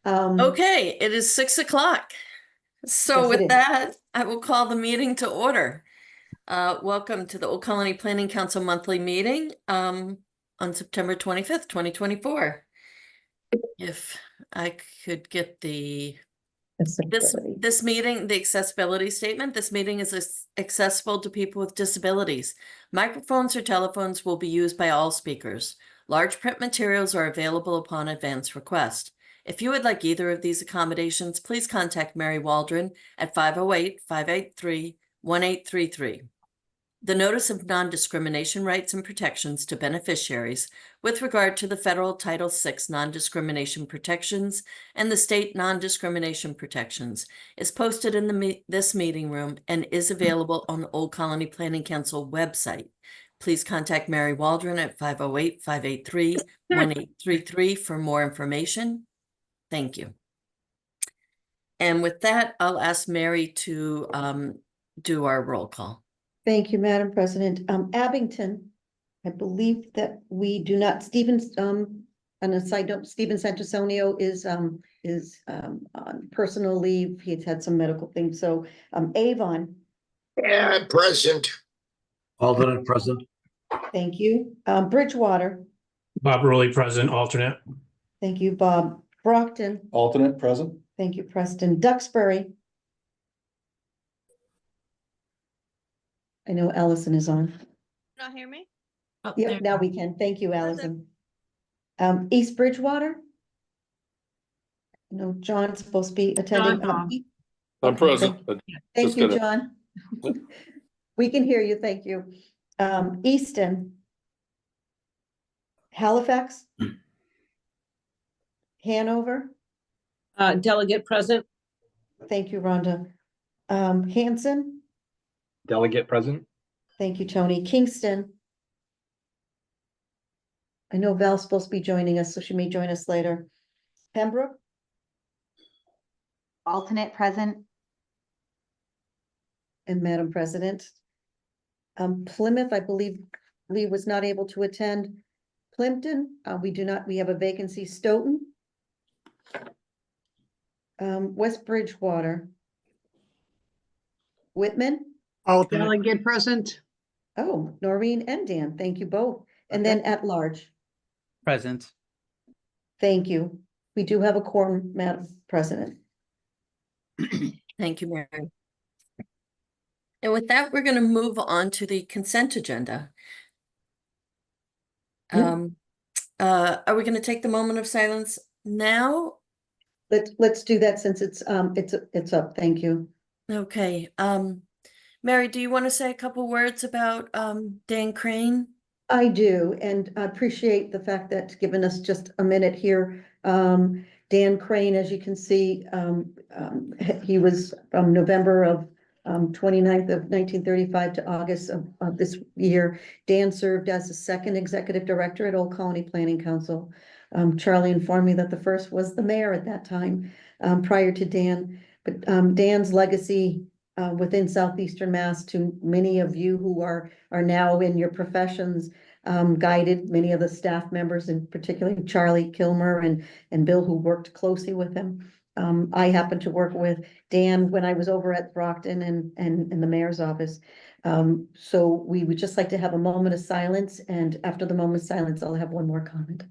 Okay, it is 6 o'clock. So Yes, it with is. that, I will call the meeting to order. Welcome to the Old Colony Planning Council monthly meeting on September 25th, 2024. If I could get this meeting, the accessibility statement. This meeting is accessible to people with disabilities. Microphones or telephones will be used by all speakers. Large print materials are available upon advance request. If you would like either of these accommodations, please contact Mary Waldron at 508-583-1833. The Notice of Non-Discrimination Rights and Protections to Beneficiaries with regard to the federal Title VI non-discrimination protections and the state non-discrimination protections is posted in this meeting room and is available on the Old Colony Planning Council website. Please contact Mary Waldron at 508-583-1833 for more information. Thank you. And with that, I'll ask Mary to do our roll call. Thank you, Madam President. Abington, I believe that we do not, Stephen, on a side note, Stephen Santasonio is on personal leave. He's had some medical things. So Avon. Yeah, present. Alternate present. Thank you. Bridgewater. Bob Rowley, present, alternate. Thank you, Bob. Brockton. Alternate present. Thank you, Preston. Duxbury. I know Allison is on. Not hear me? Oh, Yep, now we can. Thank you, Allison. East Bridgewater. No, John's supposed to be attending. I'm present. Thank you, John. We can hear you. Thank you. Easton. Halifax. Hanover. Delegate present. Thank you, Rhonda. Hanson. Delegate present. Thank you, Tony. Kingston. I know Val's supposed to be joining us, so she may join us later. Pembroke. Alternate present. And Madam President. Plymouth, I believe Lee was not able to attend. Plimpton, we have a vacancy. Stoughton. West Bridgewater. Whitman. Delegate present. Oh, Noreen and Dan, thank you both. And then at large. Present. Thank you. We do have a quorum, Madam President. Thank you, Mary. And with that, we're going to move on to the consent agenda. Are we going to take the moment of silence now? Let's do that since it's up. Thank you. Okay. Mary, do you want to say a couple words about Dan Crane? I do, and I appreciate the fact that given us just a minute here. Dan Crane, as you can see, he was from November of 29th of 1935 to August of this year. Dan served as the second executive director at Old Colony Planning Council. Charlie informed me that the first was the mayor at that time, prior to Dan. But Dan's legacy within Southeastern Mass to many of you who are now in your professions, guided many of the staff members, and particularly Charlie Kilmer and Bill, who worked closely with him. I happened to work with Dan when I was over at Brockton and in the mayor's office. So we would just like to have a moment of silence, and after the moment of silence, I'll have one more comment.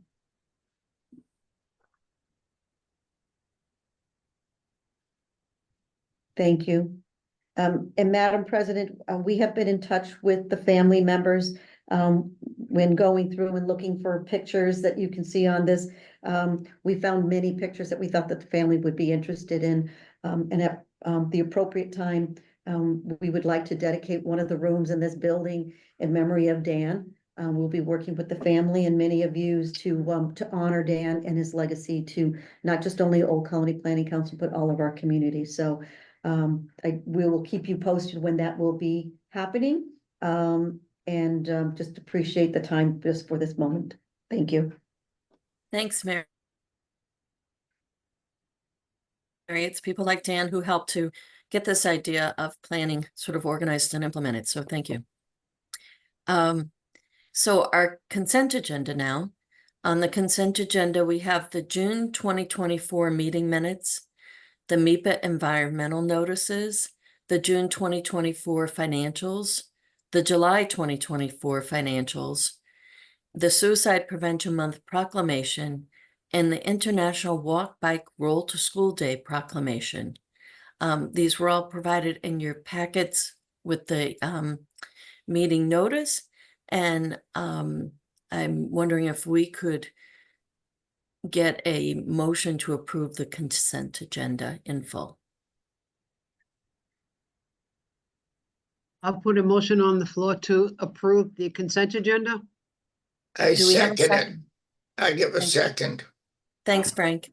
Thank you. And Madam President, we have been in touch with the family members when going through and looking for pictures that you can see on this. We found many pictures that we thought that the family would be interested in. And at the appropriate time, we would like to dedicate one of the rooms in this building in memory of Dan. We'll be working with the family and many of you to honor Dan and his legacy to not just only Old Colony Planning Council, but all of our communities. So we will keep you posted when that will be happening. And just appreciate the time just for this moment. Thank you. Thanks, Mary. It's people like Dan who helped to get this idea of planning sort of organized and implemented. So thank you. So our consent agenda now. On the consent agenda, we have the June 2024 meeting minutes, the MIPA environmental notices, the June 2024 financials, the July 2024 financials, the Suicide Prevention Month proclamation, and the International Walk, Bike, Roll to School Day proclamation. These were all provided in your packets with the meeting notice, and I'm wondering if we could get a motion to approve the consent agenda in full. I'll put a motion on the floor to approve the consent agenda. I Do we have a second it. second? I give a Thank- second. Thanks, Frank.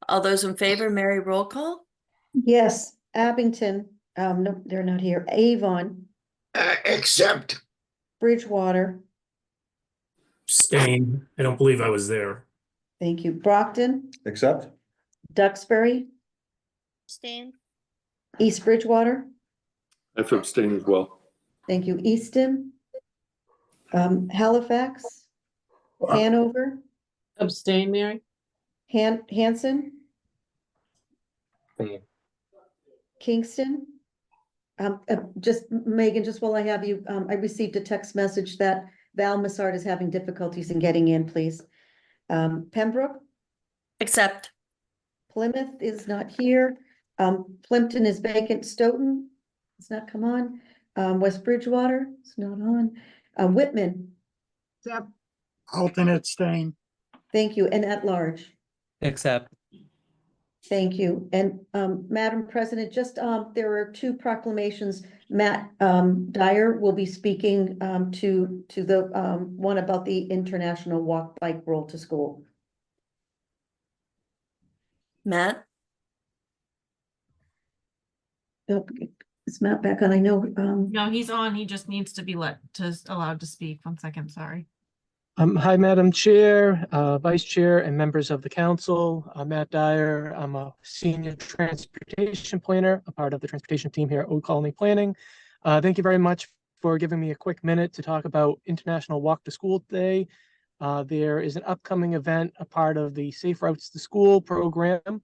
All those in favor, Mary, roll call? Yes, Abington, no, they're not here. Avon, Accept. Bridgewater, Abstain. I don't believe I was there. thank you. Brockton, Accept? Duxbury, Abstain. East Bridgewater, I have abstain as well. thank you. Easton, Halifax, Hanover, Abstain, Mary? Hanson, Abstain. Kingston. Just Megan, just while I have you, I received a text message that Val Massard is having difficulties in getting in, please. Pembroke, Accept. Plymouth is not here. Plimpton is vacant. Stoughton has not come on. West Bridgewater is not on. Whitman, Accept. Alternate stain. thank you, and at large. Accept. Thank you. And Madam President, just there are two proclamations. Matt Dyer will be speaking to the one about the International Walk, Bike, Roll to School. Matt? Oh, is Matt back on? I know. No, he's on. He just needs to be allowed to speak. 1 second, sorry. Hi, Madam Chair, Vice Chair, and members of the council. I'm Matt Dyer. I'm a senior transportation planner, a part of the transportation team here at Old Colony Planning. Thank you very much for giving me a quick minute to talk about International Walk to School Day. There is an upcoming event, a part of the Safe Routes to School program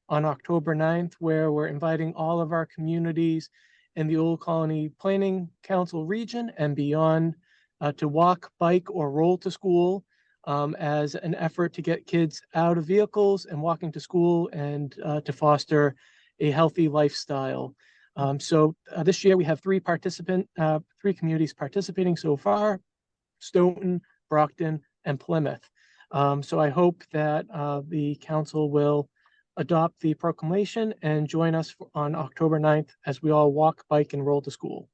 on October 9th, where we're inviting all of our communities in the Old Colony Planning Council region and beyond to walk, bike, or roll to school as an effort to get kids out of vehicles and walking to school and to foster a healthy lifestyle. So this year we have three communities participating so far: Stoughton, Brockton, and Plymouth. So I hope that the council will adopt the proclamation and join us on October 9th as we all walk, bike, and roll to school.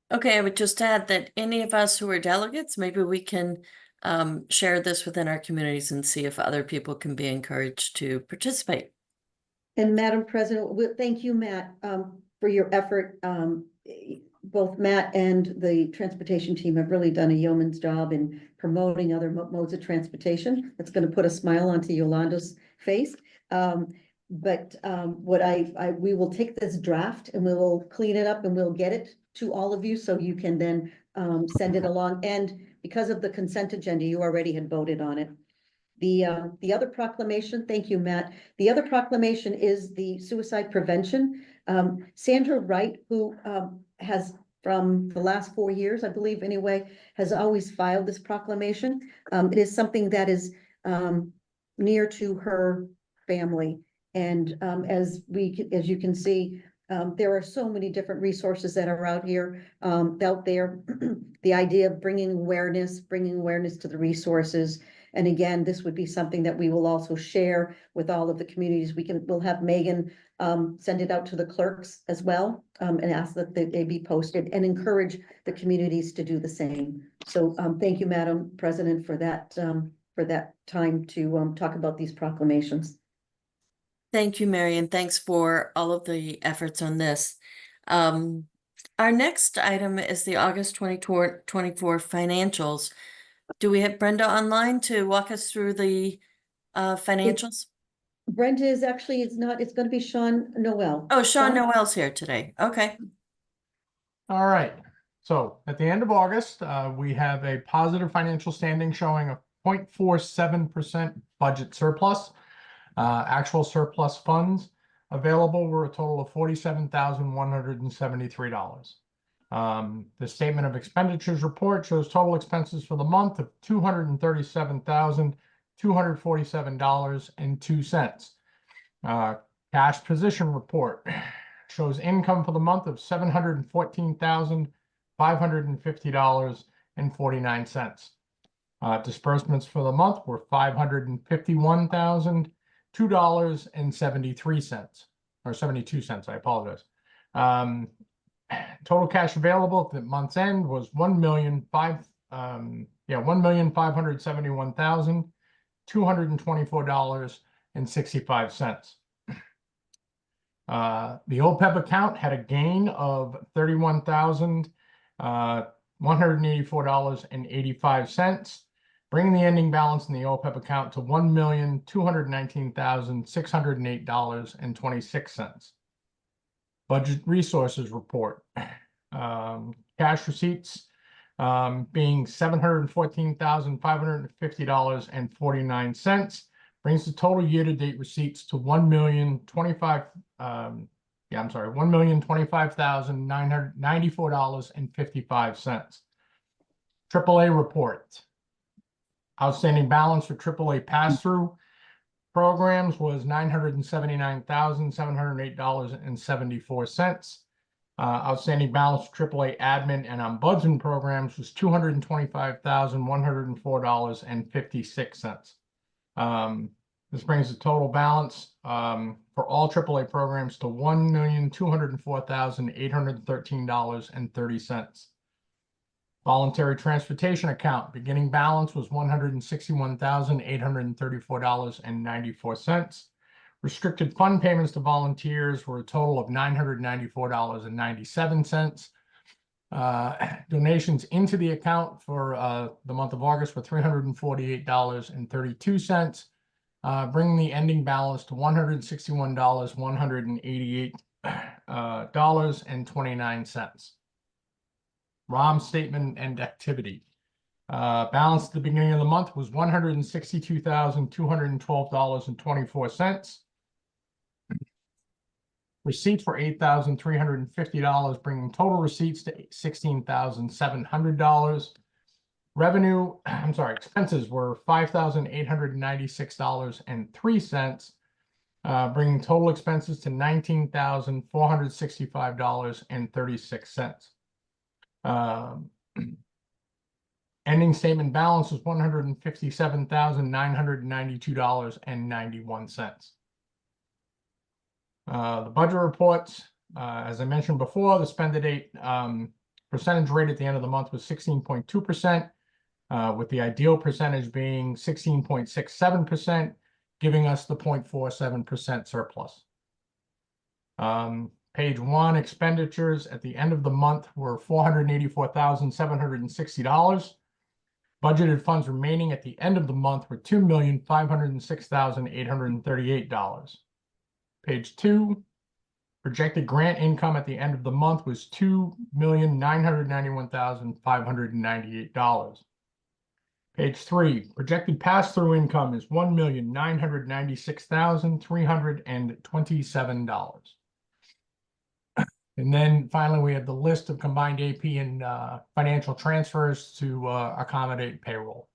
Okay, I would just add that any of us who are delegates, maybe we can share this within our communities and see if other people can be encouraged to participate. And Madam President, thank you, Matt, for your effort. Both Matt and the transportation team have really done a yeoman's job in promoting other modes of transportation. It's going to put a smile onto Yolanda's face. But we will take this draft and we will clean it up and we'll get it to all of you so you can then send it along. And because of the consent agenda, you already had voted on it. The other proclamation, thank you, Matt. The other proclamation is the suicide prevention. Sandra Wright, who has from the last 4 years, I believe anyway, has always filed this proclamation. It is something that is near to her family. And as you can see, there are so many different resources that are out there. The idea of bringing awareness to the resources. And again, this would be something that we will also share with all of the communities. We'll have Megan send it out to the clerks as well and ask that they be posted and encourage the communities to do the same. So thank you, Madam President, for that time to talk about these proclamations. Thank you, Mary, and thanks for all of the efforts on this. Our next item is the August 2024 financials. Do we have Brenda online to walk us through the financials? Brenda is actually, it's going to be Sean Noel. Oh, Sean Noel's here today. Okay. All right. So at the end of August, we have a positive financial standing showing a 0.47% budget surplus. Actual surplus funds available were a total of $47,173. The statement of expenditures report shows total expenses for the month of $237,247.02. Cash position report shows income for the month of $714,550.49. Disbursements for the month were $551,002.73, or 72 cents. I apologize. Total cash available at the month's end was $1,571,224.65. The OPEB account had a gain of $31,184.85, bringing the ending balance in the OPEB account to $1,219,608.26. Budget resources report. Cash receipts being $714,550.49, brings the total year-to-date receipts to $1,025,994.55. AAA report. Outstanding balance for AAA pass-through programs was $979,708.74. Outstanding balance for AAA admin and ombudsman programs was $225,104.56. This brings the total balance for all AAA programs to $1,204,813.30. Voluntary transportation account beginning balance was $161,834.94. Restricted fund payments to volunteers were a total of $994.97. Donations into the account for the month of August were $348.32, bringing the ending balance to $161,188.29. ROM statement and activity. Balance at the beginning of the month was $162,212.24. Receipts were $8,350, bringing total receipts to $16,700. Expenses were $5,896.03, bringing total expenses to $19,465.36. Ending statement balance was $157,992.91. The budget reports, as I mentioned before, the spend-to-date percentage rate at the end of the month was 16.2%, with the ideal percentage being 16.67%, giving us the 0.47% surplus. Page 1, expenditures at the end of the month were $484,760. Budgeted funds remaining at the end of the month were $2,506,838. Page 2, projected grant income at the end of the month was $2,991,598. Page 3, projected pass-through income is $1,996,327. And then finally, we have the list of combined AP and financial transfers to accommodate payroll.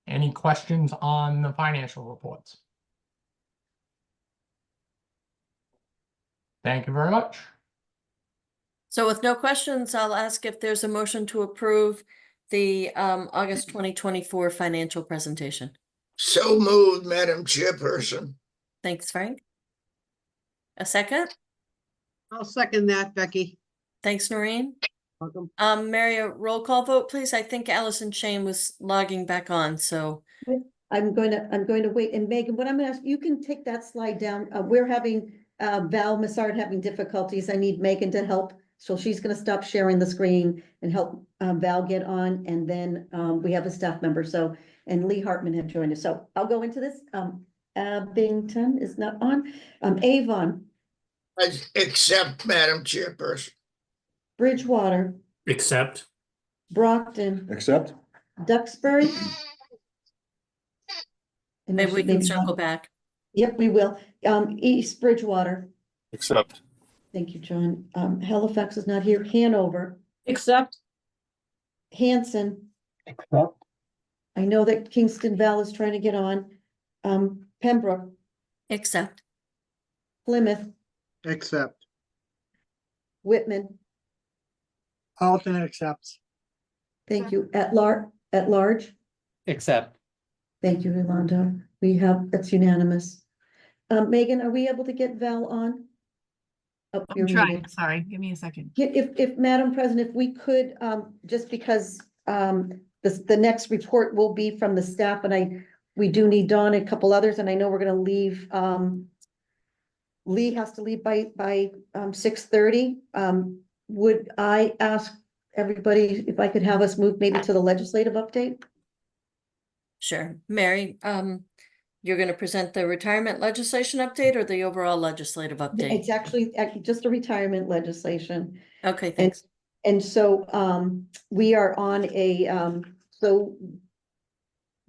Any questions on the financial reports? Thank you very much. So with no questions, I'll ask if there's a motion to approve the August 2024 financial presentation. So moved, Madam Chairperson. Thanks, Frank. A second? I'll second that, Becky. Thanks, Noreen. Welcome. Mary, a roll call vote, please. I think Allison Shane was logging back on, so. I'm going to wait. And Megan, what I'm gonna ask, you can take that slide down. We're having Val Massard having difficulties. I need Megan to help. So she's gonna stop sharing the screen and help Val get on. And then we have a staff member. So, and Lee Hartman have joined us. So I'll go into this. Abington is not on. Avon. I accept, Madam Chairperson. Bridgewater, Accept. Brockton, Accept? Duxbury. And I Maybe we should can maybe circle not- back. Yep, we will. East Bridgewater. Accept. Thank you, John. Halifax is not here. Hanover, Accept. Hanson. Accept. I know that Kingston Val is trying to get on. Pembroke, Accept. Plymouth, Accept. Whitman. Alternate accepts. Thank you. At large. Accept. Thank you, Yolanda. That's unanimous. Megan, are we able to get Val on? Oh, I'm you're trying, muted. sorry, give me a second. Yeah, if Madam President, if we could, just because, the next report will be from the staff and we do need Dawn and a couple others, and I know we're gonna leave, Lee has to leave by 6:30. Would I ask everybody if I could have us move maybe to the legislative update? Sure. Mary, you're gonna present the retirement legislation update or the overall legislative update? It's actually just a retirement legislation. Okay, thanks. And so, we are on so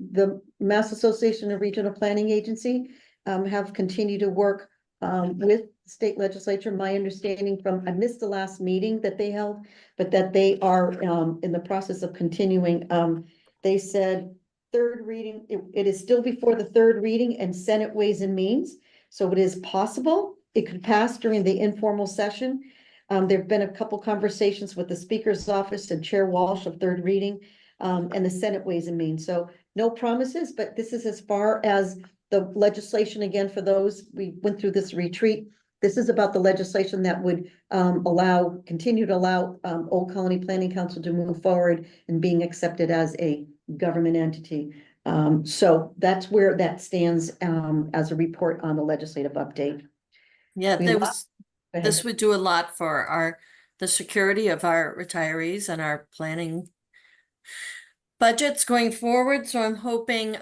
the Mass Association of Regional Planning Agency, have continued to work, with the state legislature. My understanding I missed the last meeting that they held, but that they are, in the process of continuing. They said third reading, it is still before the third reading and Senate Ways and Means. So it is possible it could pass during the informal session. There've been a couple conversations with the Speaker's office and Chair Walsh of third reading, and the Senate Ways and Means. So no promises, but this is as far as the legislation. Again, for those, we went through this retreat. This is about the legislation that would continue to allow Old Colony Planning Council to move forward and being accepted as a government entity. So that's where that stands as a report on the legislative update. Yeah, We there lo- was, Go ahead. this would do a lot for the security of our retirees and our planning budgets going forward. So I'm hoping,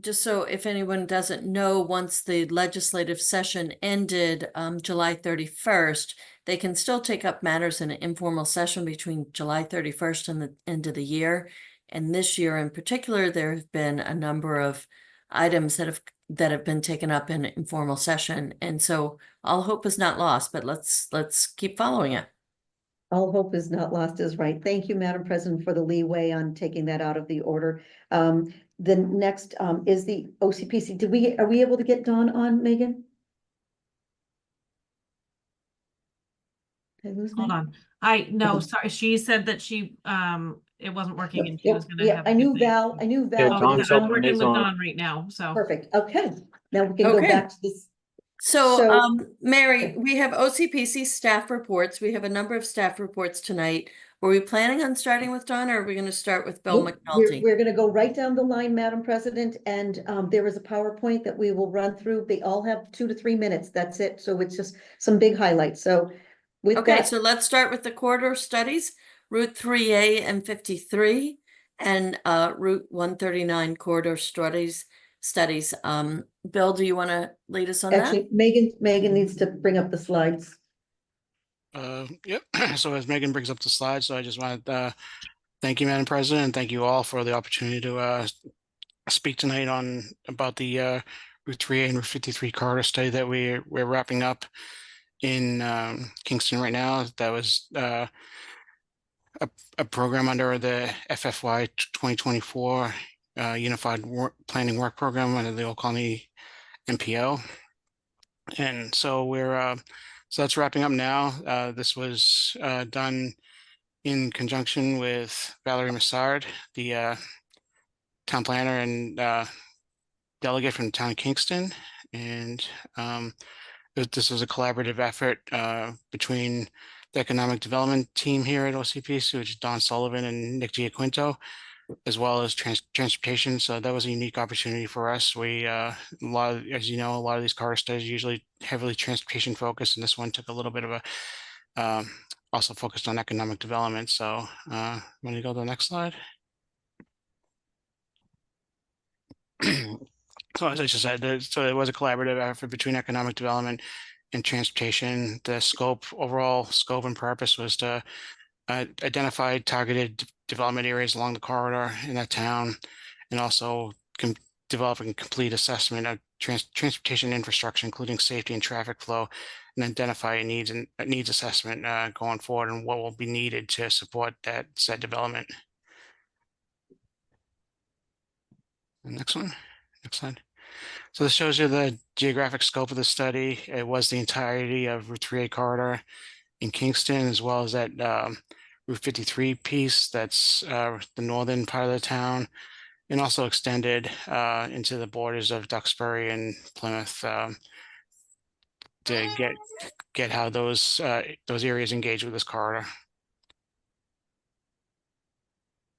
just so if anyone doesn't know, once the legislative session ended, July 31st, they can still take up matters in an informal session between July 31st and the end of the year. And this year in particular, there have been a number of items that have been taken up in informal session. And so all hope is not lost, but let's keep following it. All hope is not lost is right. Thank you, Madam President, for the leeway on taking that out of the order. The next is the OCPC. Are we able to get Dawn on, Megan? Did I lose Hold Megan? on. No, Okay. sorry, she said that it wasn't working and she Yep, was gonna yeah, have. I a knew good night. Val, Yeah, but Dawn's I'm open working is with on. Dawn right now, so. perfect. Okay, now we can go Okay. back to this. So, So- Mary, we have OCPC staff reports. We have a number of staff reports tonight. Were we planning on starting with Dawn, or are we going to start with Bill Nope, McNulty? We're gonna go right down the line, Madam President, and there is a PowerPoint that we will run through. They all have 2 to 3 minutes. That's it. So it's just some big highlights. So with Okay, that, so let's start with the corridor studies, Route 3A and 53, and Route 139 corridor studies. Bill, do you want to lead us on that? actually, Megan needs to bring up the slides. Yep. So as Megan brings up the slides, so I just wanted to thank you, Madam President, and thank you all for the opportunity to speak tonight about the Route 3A and Route 53 corridor study that we're wrapping up in Kingston right now. That was a program under the FFY 2024 Unified Planning Work Program under the Old Colony MPO. And so so that's wrapping up now. This was done in conjunction with Valerie Massard, the town planner and delegate from the town of Kingston. And this was a collaborative effort between the economic development team here at OCPC, which is Don Sullivan and Nick Giaquinto, as well as transportation. So that was a unique opportunity for us. We, as you know, a lot of these corridor studies are usually heavily transportation focused, and this one took a little bit of a, also focused on economic development. So I'm going to go to the next slide. So as I just said, so it was a collaborative effort between economic development and transportation. The overall scope and purpose was to identify targeted development areas along the corridor in that town, and also develop a complete assessment of transportation infrastructure, including safety and traffic flow, and identify a needs assessment going forward and what will be needed to support that said development. The next one, next slide. So this shows you the geographic scope of the study. It was the entirety of Route 3A corridor in Kingston, as well as that Route 53 piece that's the northern part of the town, and also extended into the borders of Duxbury and Plymouth to get how those areas engage with this corridor.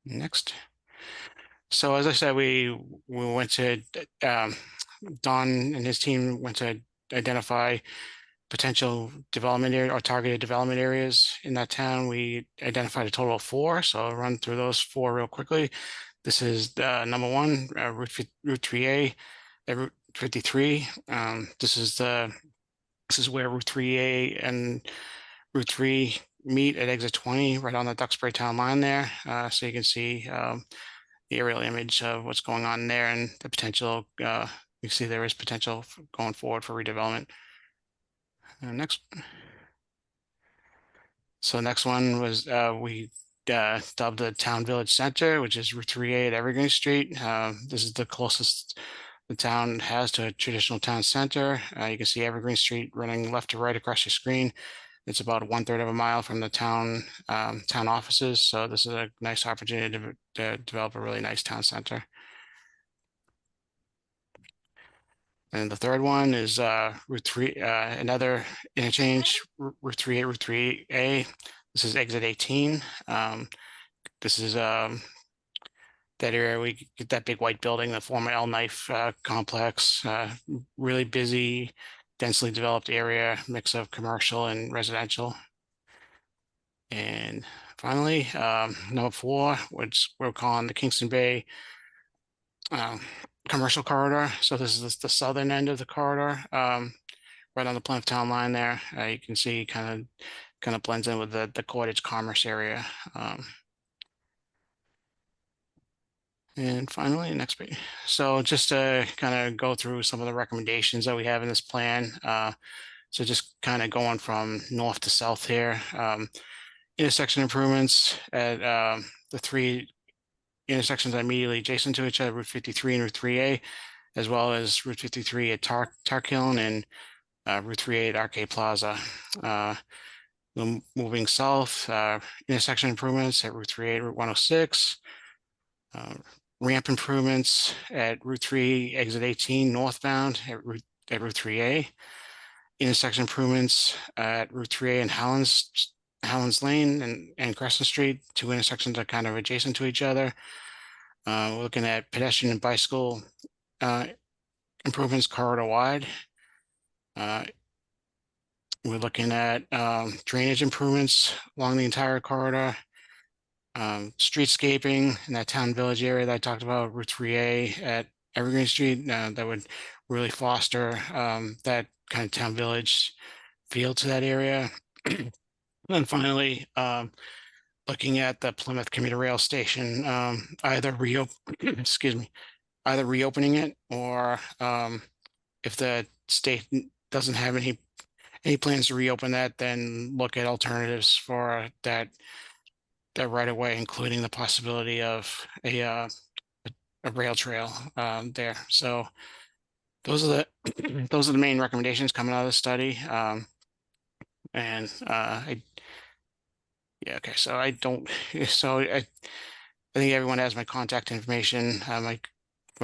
Next. So as I said, we went to Don and his team went to identify potential development area or targeted development areas in that town. We identified a total of 4, so I'll run through those 4 real quickly. This is number 1, Route 3A, Route 53. This is where Route 3A and Route 3 meet at exit 20, right on the Duxbury town line there. So you can see the aerial image of what's going on there and the potential. You see there is potential going forward for redevelopment. Next. So next one was we dubbed the town village center, which is Route 3A at Evergreen Street. This is the closest the town has to a traditional town center. You can see Evergreen Street running left to right across your screen. It's about 1/3 of a mile from the town offices. So this is a nice opportunity to develop a really nice town center. And the third one is Route 3, another interchange, Route 3A, Route 3A. This is exit 18. This is that area we get that big white building, the former El Knife complex, really busy, densely developed area, mix of commercial and residential. And finally, number 4, which we're calling the Kingston Bay commercial corridor. So this is the southern end of the corridor, right on the Plymouth town line there. You can see kind of blends in with the Cottage Commerce area. And finally, next page. So just to kind of go through some of the recommendations that we have in this plan. So just kind of going from north to south here. Intersection improvements at the 3 intersections immediately adjacent to each other, Route 53 and Route 3A, as well as Route 53 at Tarkiln and Route 3A at Arcade Plaza. Moving south, intersection improvements at Route 3A, Route 106, ramp improvements at Route 3, exit 18 northbound at Route 3A, intersection improvements at Route 3A and Howlands Lane and Crescent Street. 2 intersections are kind of adjacent to each other. We're looking at pedestrian and bicycle improvements corridor wide. We're looking at drainage improvements along the entire corridor. Streetscaping in that town village area that I talked about, Route 3A at Evergreen Street, that would really foster that kind of town village feel to that area. And then finally, looking at the Plymouth commuter rail station, either reopening it, or if the state doesn't have any plans to reopen that, then look at alternatives for that right away, including the possibility of a rail trail there. So those are the main recommendations coming out of the study. Okay. So I think everyone has my contact information. My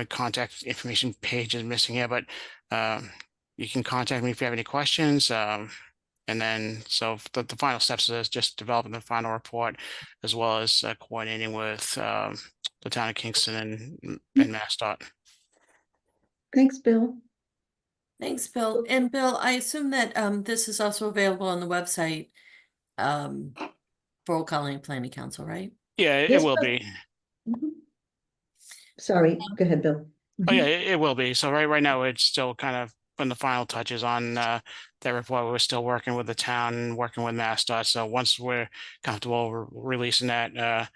contact information page is missing here, but you can contact me if you have any questions. And then, so the final steps is just developing the final report, as well as coordinating with the town of Kingston and MassDOT. Thanks, Bill. Thanks, Bill. And Bill, I assume that this is also available on the website for Old Colony Planning Council, right? Yeah, it Yes, will but- be. Mhm. Sorry, go ahead, Bill. Oh yeah, it will be. So right now it's still kind of putting the final touches on that report. We're still working with the town, working with MassDOT. So once we're comfortable releasing that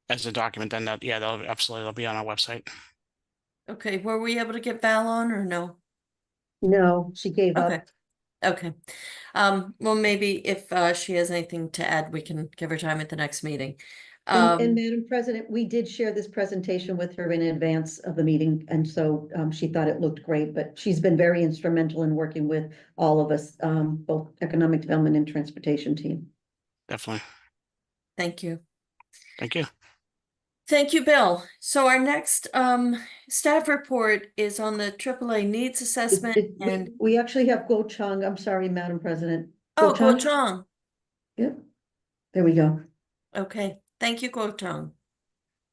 as a document, then they'll be on our website. Okay, were we able to get Val on or no? No, she gave up. Okay, okay. Well, maybe if she has anything to add, we can give her time at the next meeting. And Madam President, we did share this presentation with her in advance of the meeting, and so she thought it looked great, but she's been very instrumental in working with all of us, both Economic Development and Transportation team. Definitely. Thank you. Thank you. Thank you, Bill. So our next staff report is on the AAA needs assessment and We actually have Guo Chang. I'm sorry, Madam President. oh, Guo Guo Chang. Yep, there we go. Okay, thank you, Guo Chang.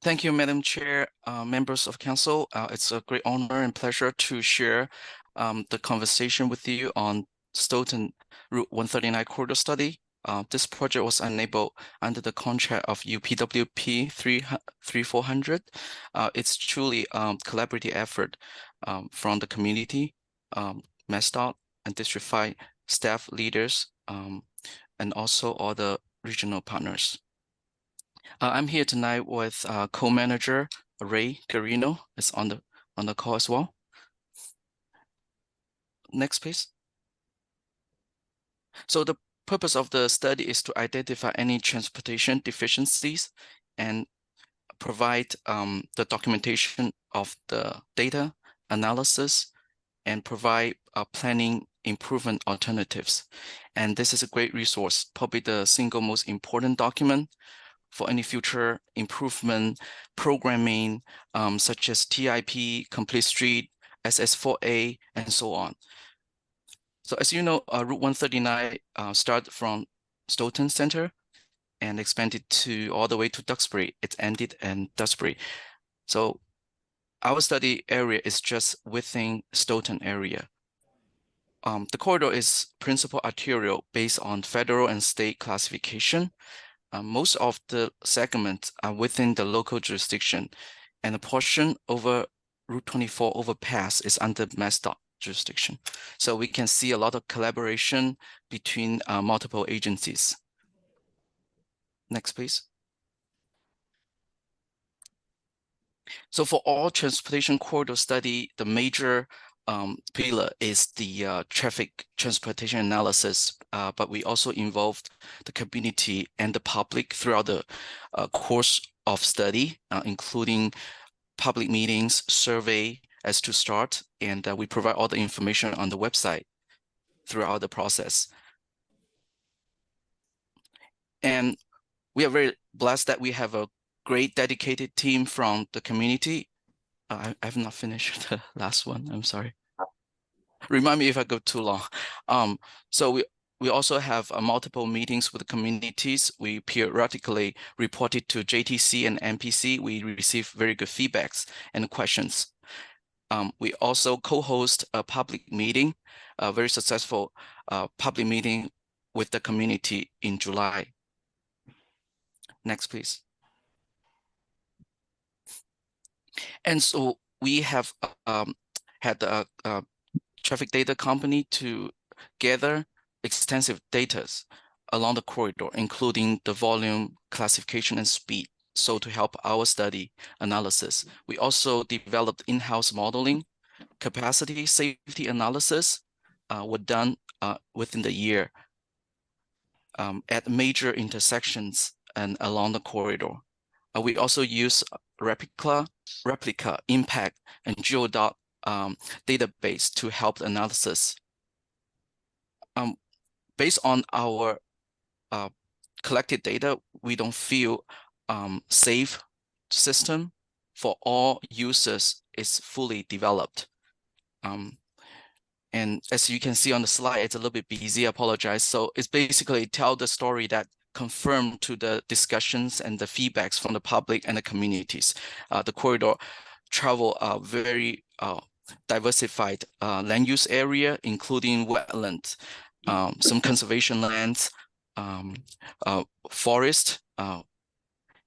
Thank you, Madam Chair, members of council. It's a great honor and pleasure to share the conversation with you on Stoughton Route 139 corridor study. This project was enabled under the contract of UPWP 3400. It's truly a collaborative effort from the community, MassDOT, and District 5 staff leaders, and also all the regional partners. I'm here tonight with co-manager Ray Garino is on the call as well. Next, please. So the purpose of the study is to identify any transportation deficiencies and provide the documentation of the data analysis and provide planning improvement alternatives. And this is a great resource, probably the single most important document for any future improvement programming, such as TIP, Complete Street, SS4A, and so on. So as you know, Route 139 started from Stoughton Center and expanded to all the way to Duxbury. It ended in Duxbury. So our study area is just within Stoughton area. The corridor is principal arterial based on federal and state classification. Most of the segments are within the local jurisdiction, and a portion over Route 24 overpass is under MassDOT jurisdiction. So we can see a lot of collaboration between multiple agencies. Next, please. So for all transportation corridor study, the major pillar is the traffic transportation analysis, but we also involved the community and the public throughout the course of study, including public meetings, survey as to start, and we provide all the information on the website throughout the process. And we are very blessed that we have a great dedicated team from the community. I have not finished the last one, I'm sorry. Remind me if I go too long. So we also have multiple meetings with the communities. We periodically reported to JTC and MPC. We receive very good feedbacks and questions. We also co-host a public meeting, a very successful public meeting with the community in July. Next, please. And so we have had a traffic data company to gather extensive data along the corridor, including the volume, classification, and speed. So to help our study analysis, we also developed in-house modeling, capacity, safety analysis were done within the year at major intersections and along the corridor. We also use replica, impact, and geodot database to help the analysis. Based on our collected data, we don't feel safe system for all users is fully developed. And as you can see on the slide, it's a little bit busy, I apologize. So it's basically tell the story that confirm to the discussions and the feedbacks from the public and the communities. The corridor travel very diversified land use area, including wetlands, some conservation lands, forest,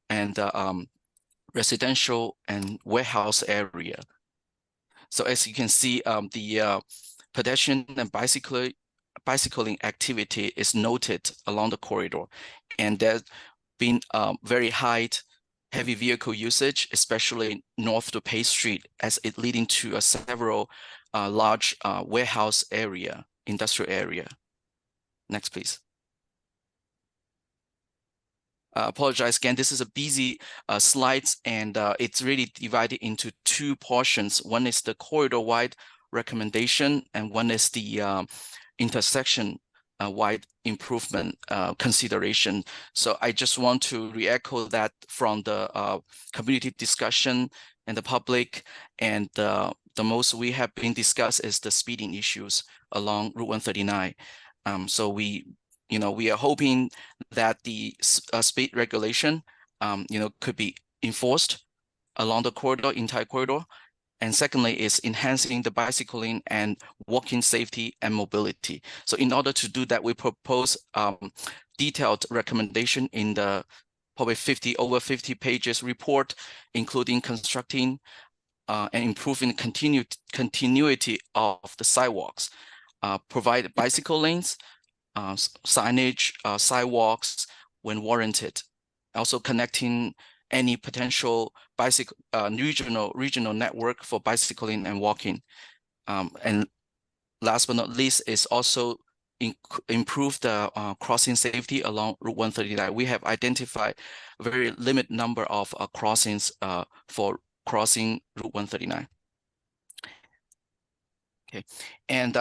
and residential and warehouse area. So as you can see, the pedestrian and bicycling activity is noted along the corridor, and there's been very high heavy vehicle usage, especially north to Page Street, as it leading to several large warehouse area, industrial area. Next, please. Apologize again. This is a busy slides, and it's really divided into two portions. One is the corridor-wide recommendation, and one is the intersection wide improvement consideration. So I just want to re-echo that from the community discussion and the public, and the most we have been discussed is the speeding issues along Route 139. So we are hoping that the speed regulation, could be enforced along the corridor, entire corridor. And secondly, is enhancing the bicycling and walking safety and mobility. So in order to do that, we propose detailed recommendation in the probably over 50 pages report, including constructing and improving continuity of the sidewalks, provide bicycle lanes, signage, sidewalks when warranted, also connecting any potential bicycle regional network for bicycling and walking. And last but not least is also improve the crossing safety along Route 139. We have identified a very limited number of crossings for crossing Route 139. Okay, and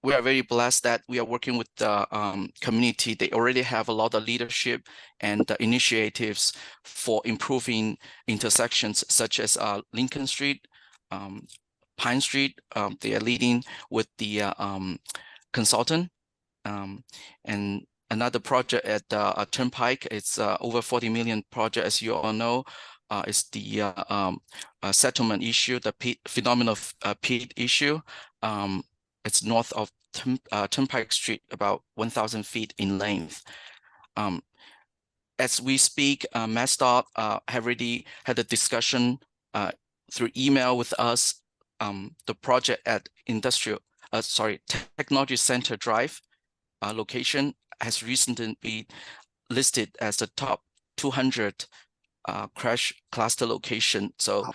we are very blessed that we are working with the community. They already have a lot of leadership and initiatives for improving intersections such as Lincoln Street, Pine Street. They are leading with the consultant. And another project at Turnpike, it's over 40 million project, as you all know. Is the settlement issue, the phenomenon of peat issue. It's north of Turnpike Street, about 1,000 feet in length. As we speak, MassDOT have already had a discussion through email with us. The project at Technology Center Drive location has recently been listed as the top 200 crash cluster location. So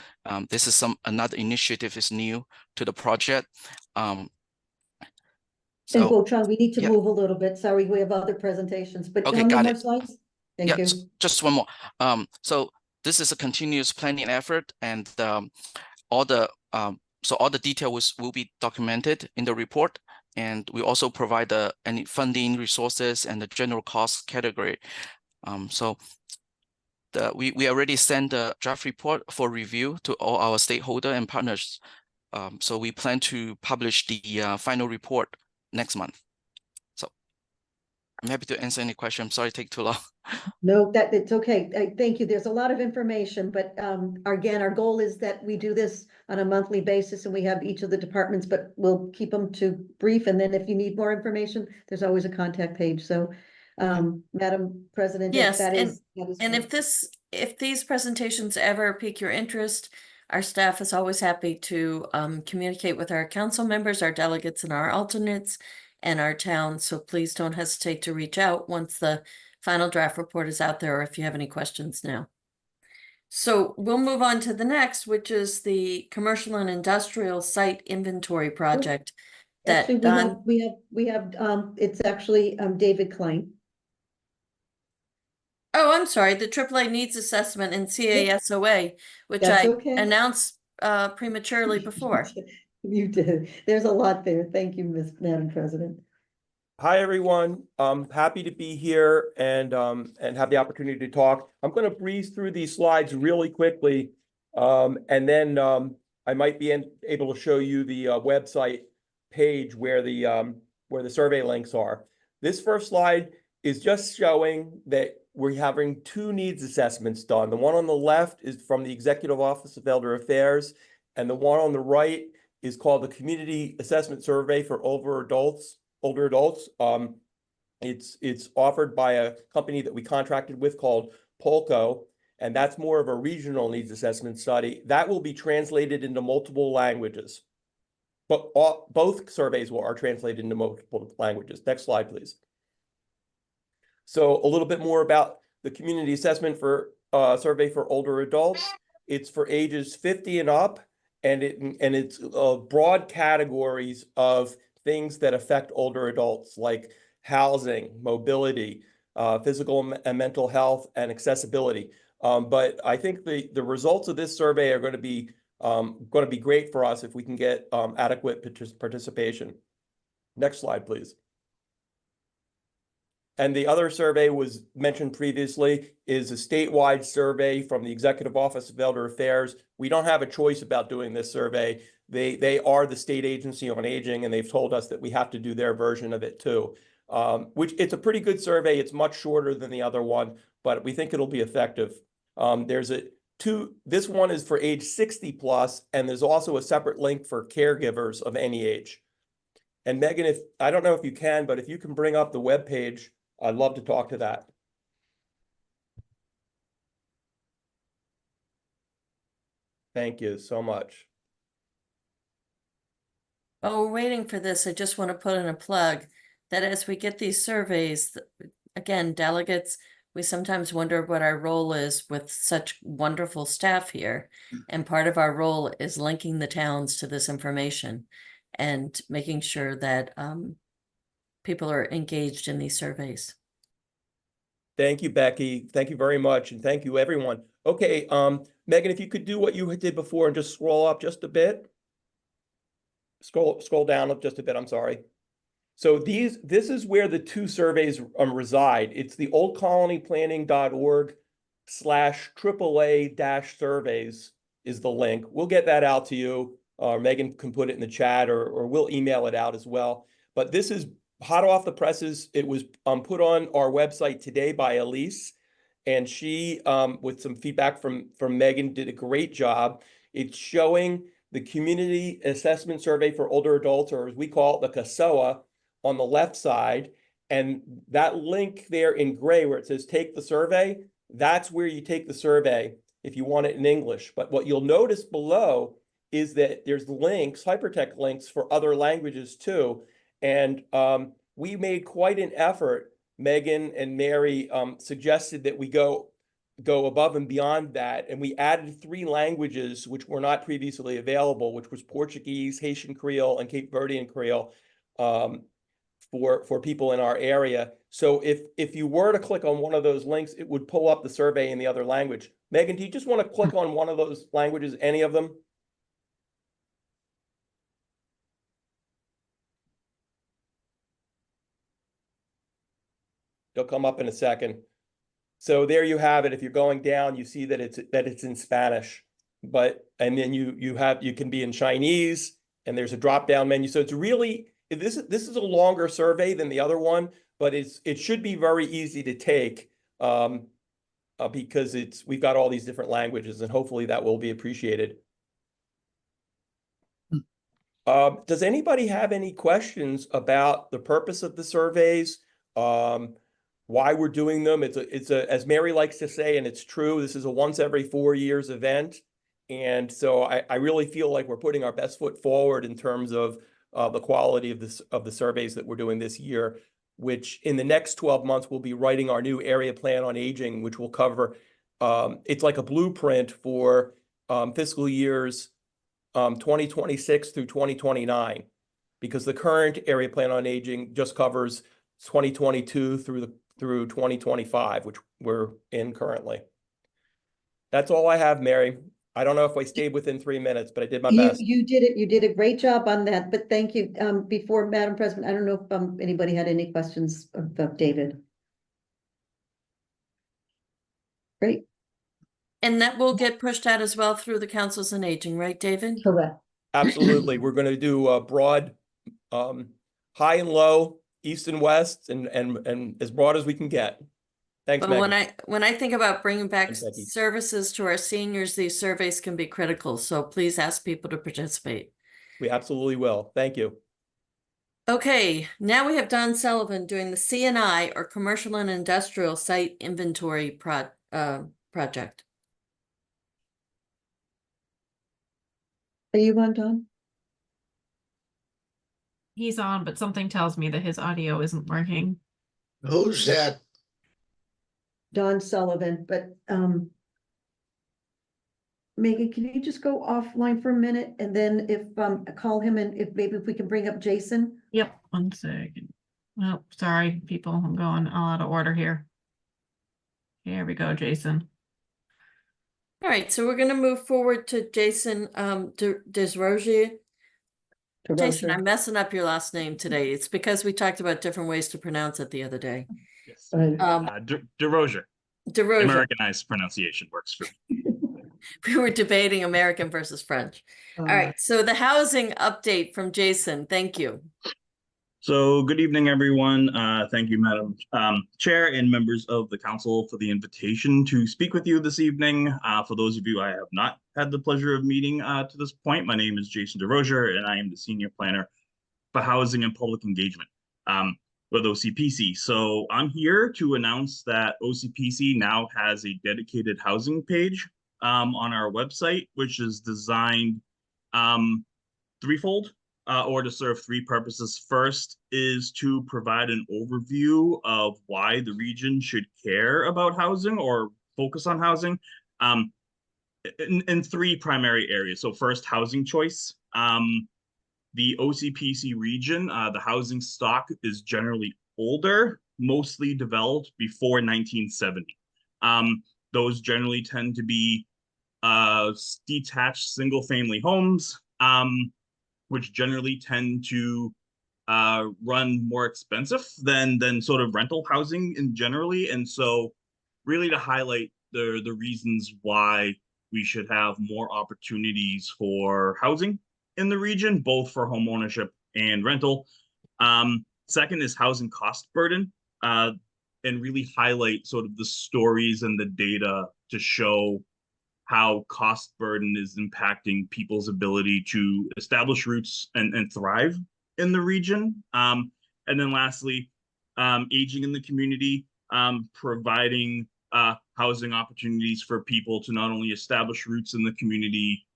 this is another initiative is new to the project. And Guo-Chang, we need to move a little bit. Sorry, we have other presentations, but Okay, how many got more it. slides? Thank you. Just one more. So this is a continuous planning effort, and all the details will be documented in the report, and we also provide any funding resources and the general cost category. So we already sent the draft report for review to all our stakeholders and partners. So we plan to publish the final report next month. So I'm happy to answer any question. I'm sorry it take too long. No, it's okay. Thank you. There's a lot of information, but again, our goal is that we do this on a monthly basis and we have each of the departments, but we'll keep them to brief. And then if you need more information, there's always a contact page. So Madam President, Yes, and if these presentations ever pique your interest, our staff is always happy to communicate with our council members, our delegates, and our alternates, and our town. So please don't hesitate to reach out once the final draft report is out there, or if you have any questions now. So we'll move on to the next, which is the commercial and industrial site inventory project. Actually, we have it's actually David Klein. Oh, I'm sorry, the AAA needs assessment and CASOA, which That's I okay. announced prematurely before. You did. There's a lot there. Thank you, Madam President. Hi, everyone. Happy to be here and have the opportunity to talk. I'm going to breeze through these slides really quickly, and then I might be able to show you the website page where the survey links are. This first slide is just showing that we're having two needs assessments done. The one on the left is from the Executive Office of Elder Affairs, and the one on the right is called the Community Assessment Survey for Older Adults. It's offered by a company that we contracted with called Polco, and that's more of a regional needs assessment study. That will be translated into multiple languages. but both surveys are translated into multiple languages. Next slide, please. So a little bit more about the community assessment for survey for older adults. It's for ages 50 and up, and it's broad categories of things that affect older adults, like housing, mobility, physical and mental health, and accessibility. But I think the results of this survey are going to be great for us if we can get adequate participation. Next slide, please. And the other survey was mentioned previously, is a statewide survey from the Executive Office of Elder Affairs. We don't have a choice about doing this survey. They are the state agency on aging, and they've told us that we have to do their version of it too. Which it's a pretty good survey. It's much shorter than the other one, but we think it'll be effective. This one is for age 60 plus, and there's also a separate link for caregivers of any age. And Megan, I don't know if you can, but if you can bring up the webpage, I'd love to talk to that. Thank you so much. While we're waiting for this, I just want to put in a plug that as we get these surveys, again, delegates, we sometimes wonder what our role is with such wonderful staff here. And part of our role is linking the towns to this information and making sure that people are engaged in these surveys. Thank you, Becky. Thank you very much. And thank you, everyone. Okay, Megan, if you could do what you did before and just scroll up just a bit. Scroll down just a bit, I'm sorry. So this is where the two surveys reside. It's the oldcolonyplanning.org/AAA-surveys is the link. We'll get that out to you. Megan can put it in the chat, or we'll email it out as well. But this is hot off the presses. It was put on our website today by Elise, and she, with some feedback from Megan, did a great job. It's showing the Community Assessment Survey for Older Adults, or as we call it, the CASOA, on the left side. And that link there in gray where it says take the survey, that's where you take the survey if you want it in English. But what you'll notice below is that there's links, hypertext links for other languages too. And we made quite an effort. Megan and Mary suggested that we go above and beyond that. And we added 3 languages which were not previously available, which was Portuguese, Haitian Creole, and Cape Verdean Creole for people in our area. So if you were to click on one of those links, it would pull up the survey in the other language. Megan, do you just want to click on one of those languages, any of them? They'll come up in a second. So there you have it. If you're going down, you see that it's in Spanish, and then you can be in Chinese, and there's a drop down menu. So it's really, this is a longer survey than the other one, but it should be very easy to take because we've got all these different languages, and hopefully that will be appreciated. Does anybody have any questions about the purpose of the surveys? Why we're doing them? It's as Mary likes to say, and it's true, this is a once every 4 years event. And so I really feel like we're putting our best foot forward in terms of the quality of the surveys that we're doing this year, which in the next 12 months, we'll be writing our new area plan on aging, which will cover, it's like a blueprint for fiscal years 2026 through 2029, because the current area plan on aging just covers 2022 through 2025, which we're in currently. That's all I have, Mary. I don't know if I stayed within 3 minutes, but I did my best. You did it. You did a great job on that, but thank you. Before Madam President, I don't know if anybody had any questions of David. Great. And that will get pushed out as well through the councils on aging, right, David? Correct. Absolutely. We're going to do a broad, high and low, east and west, and as broad as we can get. Thanks, But Megan. when I think about bringing back Thanks, Becky. services to our seniors, these surveys can be critical. So please ask people to participate. We absolutely will. Thank you. Okay, now we have Don Sullivan doing the CNI, or Commercial and Industrial Site Inventory project. Are you on, Don? He's on, but something tells me that his audio isn't working. Who's that? Don Sullivan, but, Megan, can you just go offline for a minute and then if, call him and if maybe if we can bring up Jason? Yep, 1 second. Oh, sorry, people, I'm going all out of order here. Here we go, Jason. All right, so we're gonna move forward to Jason, Desrosiers. Jason, I'm messing up your last name today. It's because we talked about different ways to pronounce it the other day. Yes. DeRosier. Americanized pronunciation works for me. We were debating American versus French. All right, so the housing update from Jason, thank you. So good evening, everyone. Thank you, Madam Chair and members of the council for the invitation to speak with you this evening. For those of you I have not had the pleasure of meeting to this point, my name is Jason DeRosier, and I am the Senior Planner for Housing and Public Engagement with OCPC. So I'm here to announce that OCPC now has a dedicated housing page on our website, which is designed threefold. Or to serve three purposes. First is to provide an overview of why the region should care about housing or focus on housing in three primary areas. So first, housing choice. The OCPC region, the housing stock is generally older, mostly developed before 1970. Those generally tend to be detached single-family homes, which generally tend to run more expensive than sort of rental housing in generally. And so really to highlight the reasons why we should have more opportunities for housing in the region, both for home ownership and rental. Second is housing cost burden, and really highlight sort of the stories and the data to show how cost burden is impacting people's ability to establish roots and thrive in the region. And then lastly, aging in the community, providing housing opportunities for people to not only establish roots in the community,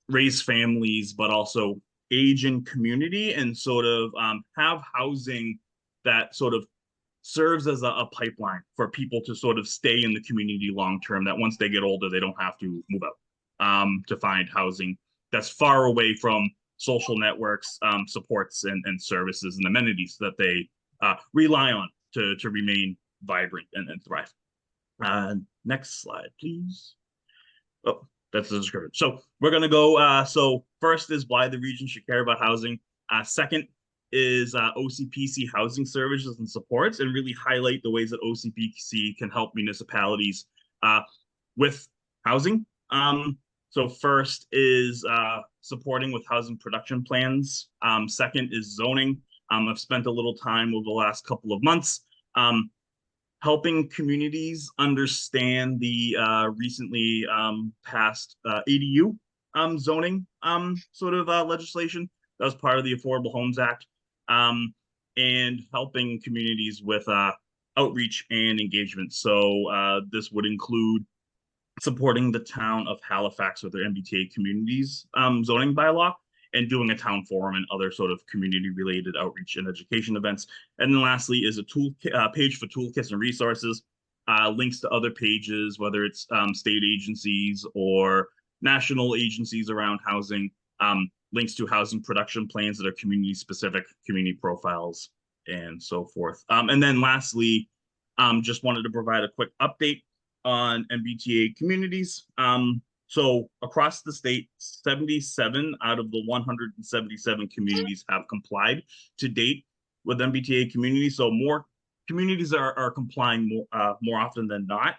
raise families, but also age in community and sort of have housing that sort of serves as a pipeline for people to sort of stay in the community long term, that once they get older, they don't have to move out to find housing that's far away from social networks, supports, and services and amenities that they rely on to remain vibrant and thrive. Next slide, please. Oh, that's the description. So we're going to go. So first is why the region should care about housing. Second is OCPC housing services and supports, and really highlight the ways that OCPC can help municipalities with housing. So first is supporting with housing production plans. Second is zoning. I've spent a little time over the last couple of months helping communities understand the recently passed ADU zoning sort of legislation that was part of the Affordable Homes Act. And helping communities with outreach and engagement. So this would include supporting the town of Halifax with their MBTA communities zoning bylaw and doing a town forum and other sort of community-related outreach and education events. And then lastly is a tool page for toolkits and resources, links to other pages, whether it's state agencies or national agencies around housing, links to housing production plans that are community specific, community profiles, and so forth. And then lastly, just wanted to provide a quick update on MBTA communities. So across the state, 77 out of the 177 communities have complied to date with MBTA communities. So more communities are complying more often than not.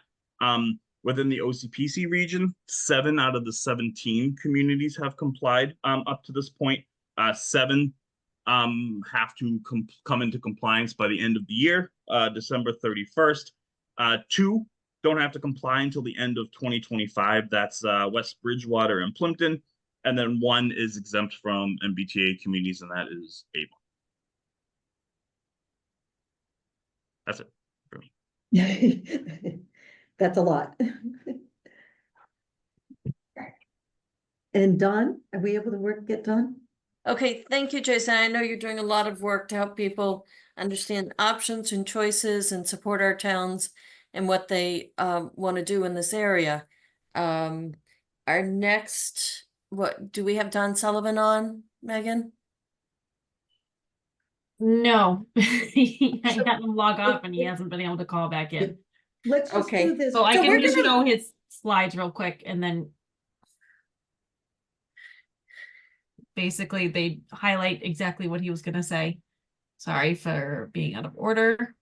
Within the OCPC region, 7 out of the 17 communities have complied up to this point. 7 have to come into compliance by the end of the year, December 31st. 2 don't have to comply until the end of 2025. That's West Bridgewater and Plimpton. And then 1 is exempt from MBTA communities, and that is Avon. That's it for me. That's a lot. And Don, are we able to get done? Okay, thank you, Jason. I know you're doing a lot of work to help people understand options and choices and support our towns and what they want to do in this area. Our next, what, do we have Don Sullivan on, Megan? No, I had him log off and he hasn't been able to call back in. Let's just Okay. do this. So I So can we're just gonna- show his slides real quick and then basically they highlight exactly what he was gonna say. Sorry for being out of order.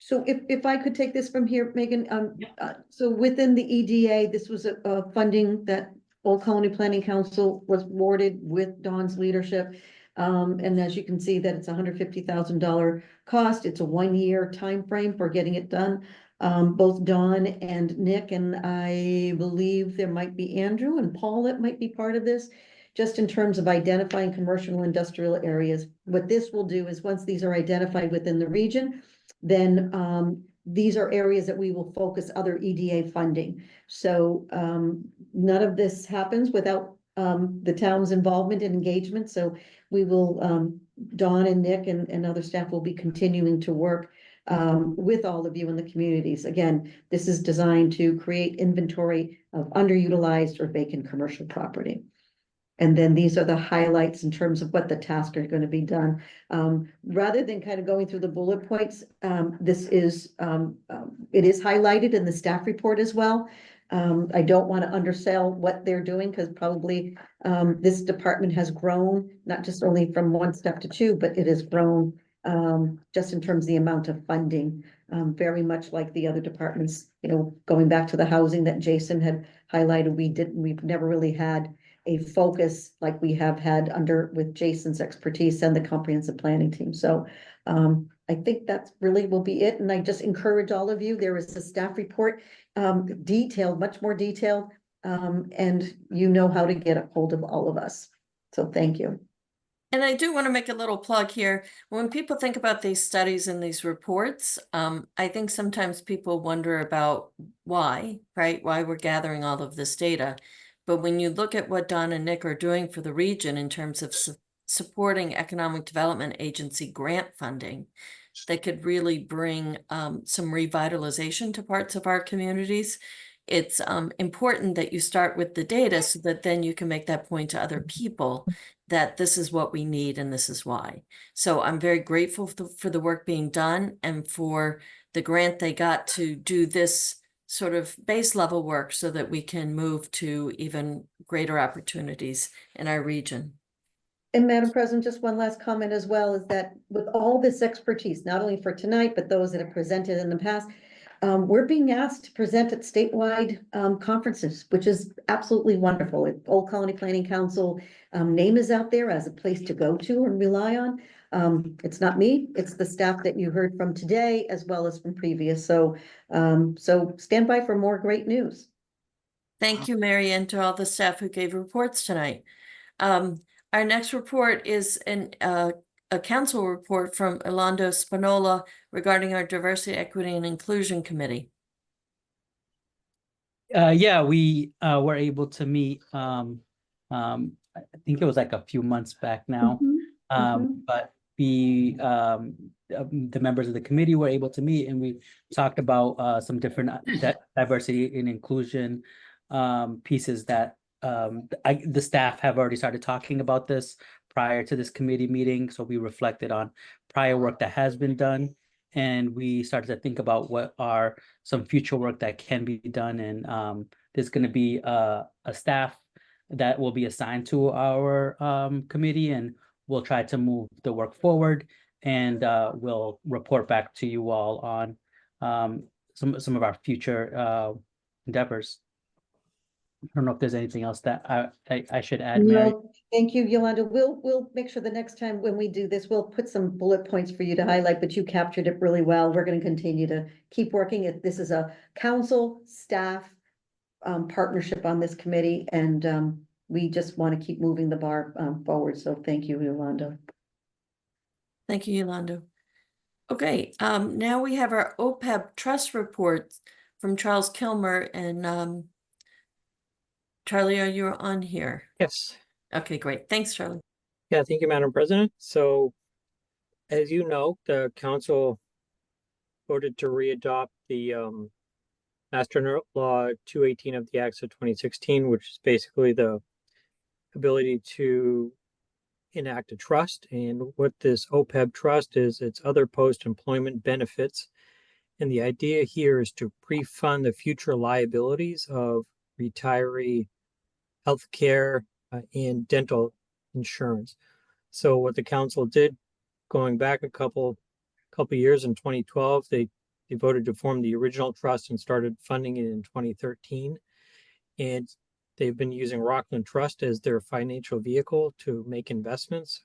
So if I could take this from here, Megan, Yep. so within the EDA, this was a funding that Old Colony Planning Council was awarded with Dawn's leadership. And as you can see that it's $150,000 cost. It's a 1-year time frame for getting it done. Both Dawn and Nick, and I believe there might be Andrew and Paul that might be part of this. Just in terms of identifying commercial and industrial areas. What this will do is once these are identified within the region, then these are areas that we will focus other EDA funding. So none of this happens without the town's involvement and engagement. So we will, Dawn and Nick and other staff will be continuing to work with all of you in the communities. Again, this is designed to create inventory of underutilized or vacant commercial property. And then these are the highlights in terms of what the tasks are going to be done. Rather than kind of going through the bullet points, this is, it is highlighted in the staff report as well. I don't want to undersell what they're doing because probably this department has grown, not just only from 1 step to 2, but it has grown just in terms of the amount of funding, very much like the other departments, you know, going back to the housing that Jason had highlighted, we've never really had a focus like we have had with Jason's expertise and the comprehensive planning team. So I think that's really will be it. And I just encourage all of you, there is a staff report, detailed, much more detailed, and you know how to get a hold of all of us. So thank you. And I do want to make a little plug here. When people think about these studies and these reports, I think sometimes people wonder about why, right? Why we're gathering all of this data. But when you look at what Don and Nick are doing for the region in terms of supporting economic development agency grant funding, that could really bring some revitalization to parts of our communities. It's important that you start with the data so that then you can make that point to other people that this is what we need and this is why. So I'm very grateful for the work being done and for the grant they got to do this sort of base level work so that we can move to even greater opportunities in our region. And Madam President, just one last comment as well, is that with all this expertise, not only for tonight, but those that have presented in the past, we're being asked to present at statewide conferences, which is absolutely wonderful. Old Colony Planning Council name is out there as a place to go to and rely on. It's not me, it's the staff that you heard from today as well as from previous. So, so stand by for more great news. Thank you, Mary, and to all the staff who gave reports tonight. Our next report is a council report from Orlando Spinola regarding our Diversity, Equity, and Inclusion Committee. Yeah, we were able to meet, I think it was like a few months back now. But the members of the committee were able to meet and we talked about some different diversity and inclusion pieces that the staff have already started talking about this prior to this committee meeting. So we reflected on prior work that has been done. And we started to think about what are some future work that can be done. And there's going to be a staff that will be assigned to our committee, and we'll try to move the work forward. And we'll report back to you all on some of our future endeavors. I don't know if there's anything else that I should add, Mary. No, thank you, Yolanda. We'll make sure the next time when we do this, we'll put some bullet points for you to highlight, but you captured it really well. We're going to continue to keep working. This is a council staff partnership on this committee, and we just want to keep moving the bar forward. So thank you, Yolanda. Thank you, Yolanda. Okay, now we have our OPEB trust reports from Charles Kilmer and Charlie, are you on here? Yes. Okay, great. Thanks, Charlie. Yeah, thank you, Madam President. So, as you know, the council voted to readopt the Master Law 218 of the Acts of 2016, which is basically the ability to enact a trust. And what this OPEB trust is, it's other post-employment benefits. And the idea here is to pre-fund the future liabilities of retiree healthcare and dental insurance. So what the council did, going back a couple years in 2012, they voted to form the original trust and started funding it in 2013. And they've been using Rockland Trust as their financial vehicle to make investments.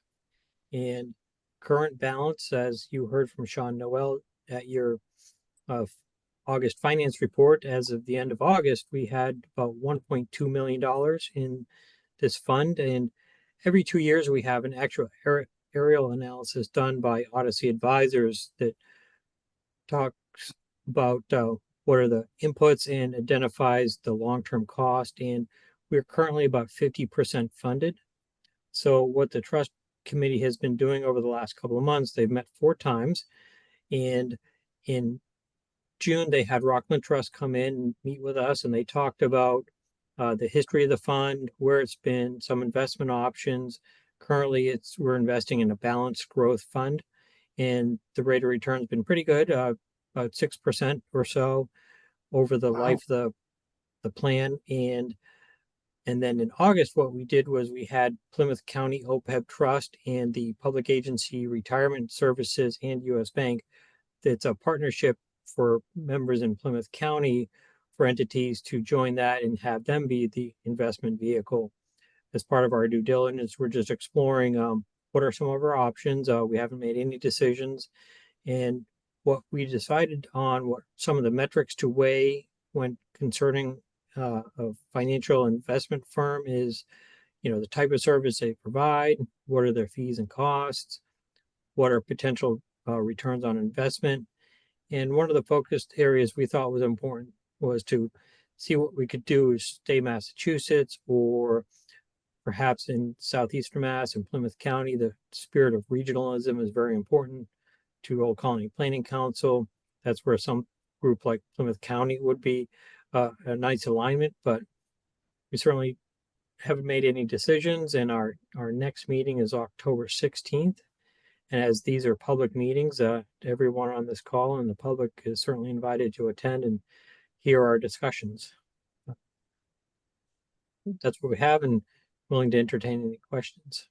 And current balance, as you heard from Sean Noel at your August finance report, as of the end of August, we had about $1.2 million in this fund. And every 2 years, we have an actual aerial analysis done by Odyssey Advisors that talks about what are the inputs and identifies the long-term cost. And we're currently about 50% funded. So what the trust committee has been doing over the last couple of months, they've met 4 times. And in June, they had Rockland Trust come in and meet with us, and they talked about the history of the fund, where it's been, some investment options. Currently, we're investing in a balanced growth fund, and the rate of return has been pretty good, about 6% or so over the life of the plan. And then in August, what we did was we had Plymouth County OPEB Trust and the Public Agency Retirement Services and U.S. Bank. It's a partnership for members in Plymouth County for entities to join that and have them be the investment vehicle. As part of our due diligence, we're just exploring what are some of our options. We haven't made any decisions. And what we decided on, what some of the metrics to weigh when concerning a financial investment firm is, the type of service they provide, what are their fees and costs, what are potential returns on investment. And one of the focused areas we thought was important was to see what we could do in state Massachusetts, or perhaps in southeastern Mass and Plymouth County. The spirit of regionalism is very important to Old Colony Planning Council. That's where some group like Plymouth County would be a nice alignment, but we certainly haven't made any decisions. And our next meeting is October 16th. And as these are public meetings, everyone on this call and the public is certainly invited to attend and hear our discussions. That's what we have, and willing to entertain any questions.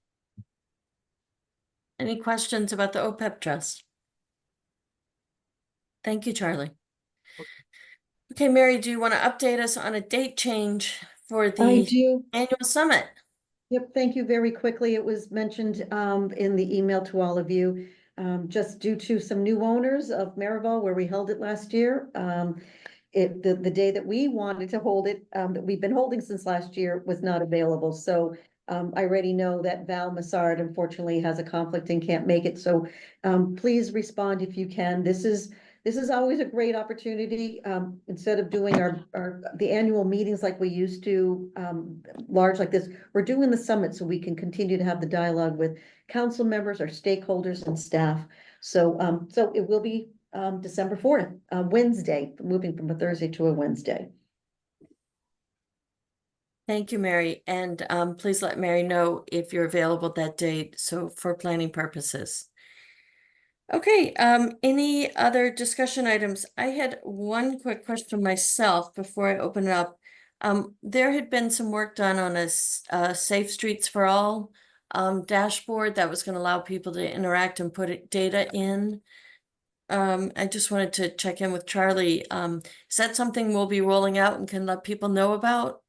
Any questions about the OPEB trust? Thank you, Charlie. Okay, Mary, do you want to update us on a date change for I the do. annual summit? Yep, thank you. Very quickly, it was mentioned in the email to all of you, just due to some new owners of Marival where we held it last year. The day that we wanted to hold it, that we've been holding since last year, was not available. So I already know that Val Massard unfortunately has a conflict and can't make it. So please respond if you can. This is always a great opportunity. Instead of doing the annual meetings like we used to, large like this, we're doing the summit so we can continue to have the dialogue with council members, our stakeholders and staff. So it will be December 4th, Wednesday, moving from a Thursday to a Wednesday. Thank you, Mary. And please let Mary know if you're available that date, so for planning purposes. Okay, any other discussion items? I had one quick question myself before I open it up. There had been some work done on a Safe Streets for All dashboard that was going to allow people to interact and put data in. I just wanted to check in with Charlie. Is that something we'll be rolling out and can let people know about?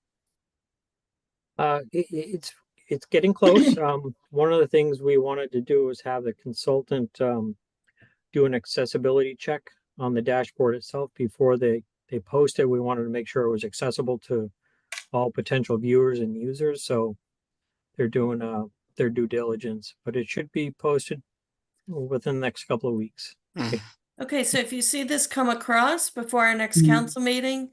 It's getting close. One of the things we wanted to do was have the consultant do an accessibility check on the dashboard itself before they post it. We wanted to make sure it was accessible to all potential viewers and users. So they're doing their due diligence, but it should be posted within the next couple of weeks. Okay, so if you see this come across before our next council meeting,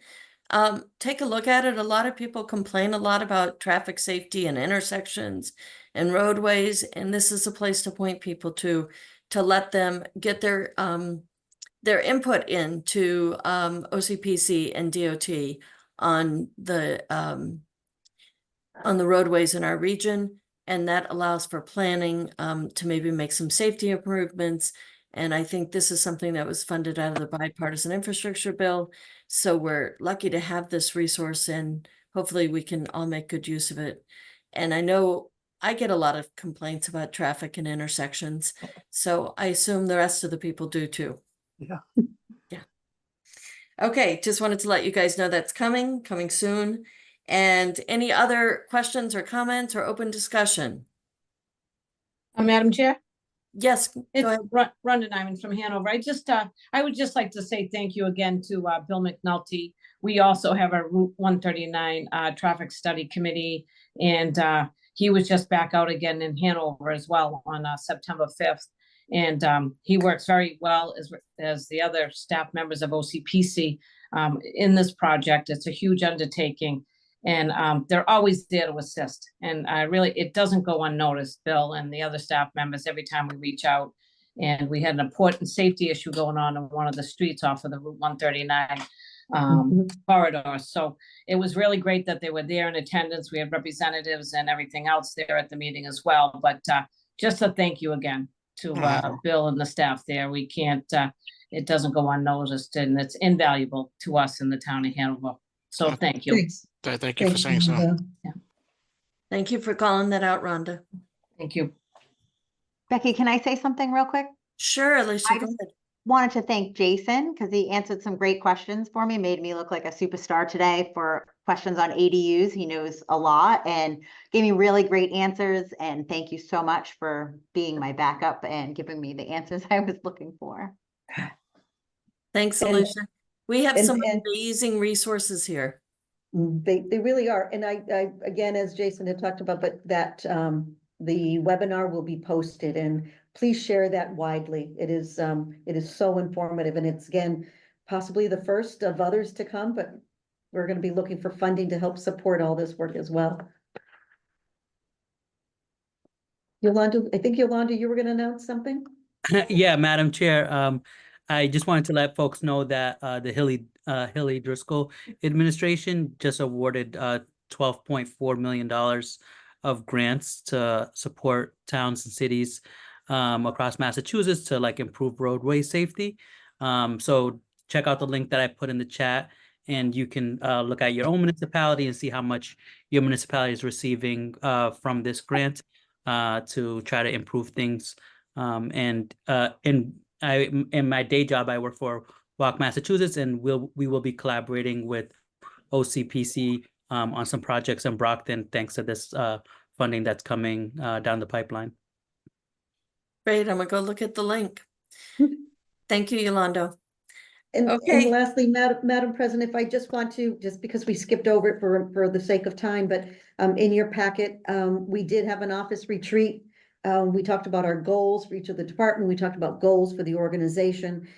take a look at it. A lot of people complain a lot about traffic safety and intersections and roadways, and this is a place to point people to let them get their input into OCPC and DOT on the roadways in our region. And that allows for planning to maybe make some safety improvements. And I think this is something that was funded out of the bipartisan infrastructure bill. So we're lucky to have this resource, and hopefully we can all make good use of it. And I know I get a lot of complaints about traffic and intersections, so I assume the rest of the people do too. Yeah. Yeah. Okay, just wanted to let you guys know that's coming soon. And any other questions or comments or open discussion? Madam Chair? Yes, go ahead. It's Rhonda Nyman from Hanover. I would just like to say thank you again to Bill McNulty. We also have a Route 139 Traffic Study Committee, and he was just back out again in Hanover as well on September 5th. And he works very well as the other staff members of OCPC in this project. It's a huge undertaking, and they're always there to assist. And it doesn't go unnoticed, Bill and the other staff members, every time we reach out. And we had an important safety issue going on one of the streets off of the Route 139 corridor. So it was really great that they were there in attendance. We had representatives and everything else there at the meeting as well. But just a thank you again to Bill and the staff there. We can't, it doesn't go unnoticed, and it's invaluable to us in the town of Hanover. So thank you. Thanks. Thank you for saying so. Rhonda. Thank you for calling that out, Rhonda. Thank you. Becky, can I say something real quick? Sure, Alicia, go ahead. Wanted to thank Jason because he answered some great questions for me, made me look like a superstar today for questions on ADUs. He knows a lot and gave me really great answers. And thank you so much for being my backup and giving me the answers I was looking for. Thanks, Alicia. We have some amazing resources here. They really are. And I again, as Jason had talked about, but that the webinar will be posted, and please share that widely. It is so informative, and it's again possibly the first of others to come, but we're going to be looking for funding to help support all this work as well. Yolanda, I think Yolanda, you were going to announce something? Yeah, Madam Chair. I just wanted to let folks know that the Hilly Driscoll administration just awarded $12.4 million of grants to support towns and cities across Massachusetts to improve roadway safety. So check out the link that I put in the chat, and you can look at your own municipality and see how much your municipality is receiving from this grant to try to improve things. In my day job, I work for Walk Massachusetts, and we will be collaborating with OCPC on some projects in Brockton, thanks to this funding that's coming down the pipeline. Great, I'm gonna go look at the link. Thank you, Yolanda. And, Okay. and lastly, Madam President, if I just want to, just because we skipped over it for the sake of time, but in your packet, we did have an office retreat. We talked about our goals for each of the department. We talked about goals for the organization.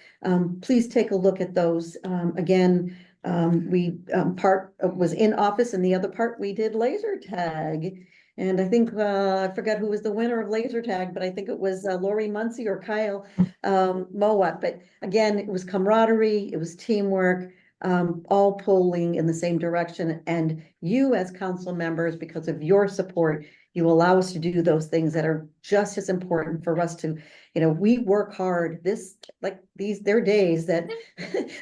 Please take a look at those. Again, part was in office, and the other part we did laser tag. And I think I forgot who was the winner of laser tag, but I think it was Lori Muncie or Kyle Mowat. But again, it was camaraderie, it was teamwork, all pulling in the same direction. And you as council members, because of your support, you allow us to do those things that are just as important for us to, we work hard. There are days that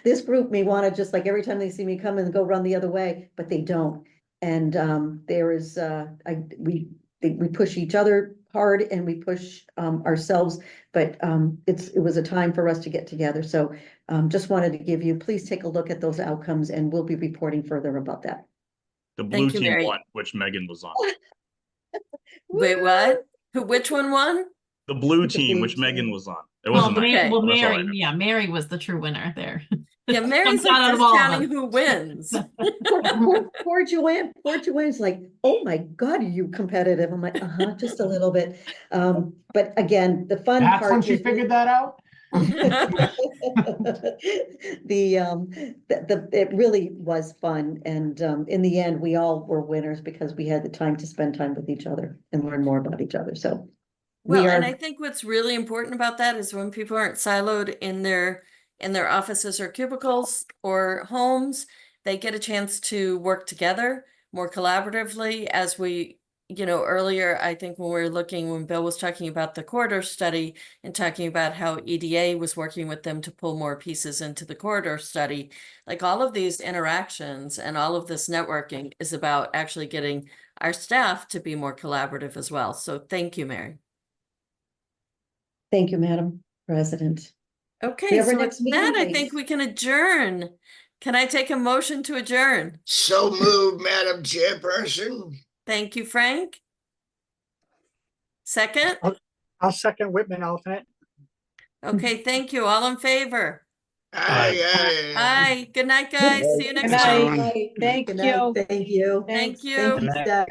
this group may want to just every time they see me come and go run the other way, but they don't. And there is, we push each other hard, and we push ourselves, but it was a time for us to get together. So just wanted to give you, please take a look at those outcomes, and we'll be reporting further about that. The blue team Mary. won, which Megan was on. Wait, what? Which one won? The blue team, which Megan was on. It Well, wasn't Megan. That's all I Mary, know. Mary was the true winner there. Yeah, Mary's Comes out of just all of counting us. who wins. Poor Joanne's like, oh my God, are you competitive? I'm like, just a little bit. But again, the fun That's part when she is figured that out? It really was fun, and in the end, we all were winners because we had the time to spend time with each other and learn more about each other, so. We Well, and I are, think what's really important about that is when people aren't siloed in their offices or cubicles or homes, they get a chance to work together more collaboratively as we, earlier, I think when Bill was talking about the corridor study and talking about how EDA was working with them to pull more pieces into the corridor study, like all of these interactions and all of this networking is about actually getting our staff to be more collaborative as well. So thank you, Mary. thank you, Madam President. Okay, have our so next with that, meeting, I think please. we can adjourn. Can I take a motion to adjourn? So moved, Madam Chairperson. Thank you, Frank. Second? I'll second Whitman alternate. Okay, thank you. All in favor? Aye, aye. Aye. Good night, guys. See you Good next night. time. Good Thank night. you. Thank you. Thank you. Thank you, Good night. staff.